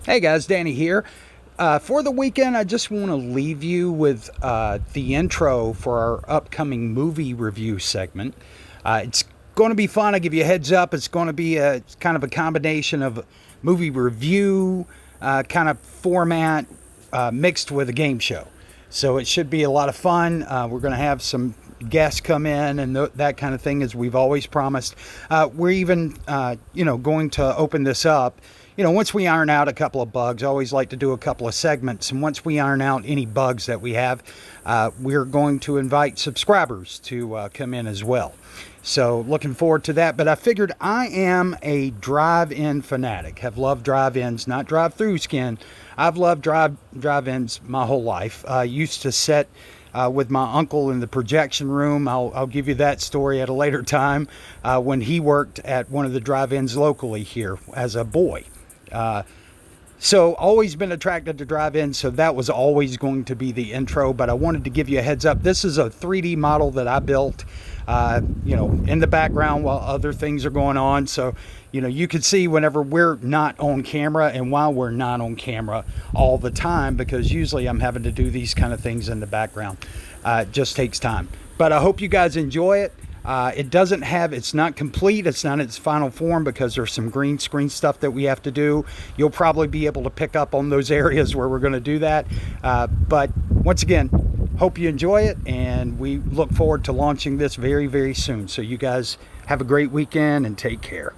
Hey guys, Danny here. For the weekend, I just want to leave you with the intro for our upcoming movie review segment. It's going to be fun. I'll give you a heads up. It's going to be a kind of a combination of movie review kind of format mixed with a game show. So it should be a lot of fun. We're going to have some guests come in and that kind of thing, as we've always promised. We're even, going to open this up. Once we iron out a couple of bugs, I always like to do a couple of segments. And once we iron out any bugs that we have, we're going to invite subscribers to come in as well. So looking forward to that. But I figured I am a drive-in fanatic. Have loved drive-ins, not drive-through skin. I've loved drive-ins my whole life. I used to sit with my uncle in the projection room. I'll give you that story at a later time when he worked at one of the drive-ins locally here as a boy. So always been attracted to drive-ins, so that was always going to be the intro, but I wanted to give you a heads up. This is a 3D model that I built, in the background while other things are going on. So, you can see whenever we're not on camera and while we're not on camera all the time, because usually I'm having to do these kind of things in the background. It just takes time, but I hope you guys enjoy it. It's not complete. It's not in its final form because there's some green screen stuff that we have to do. You'll probably be able to pick up on those areas where we're going to do that. But once again, hope you enjoy it, and we look forward to launching this very, very soon. So you guys have a great weekend and take care.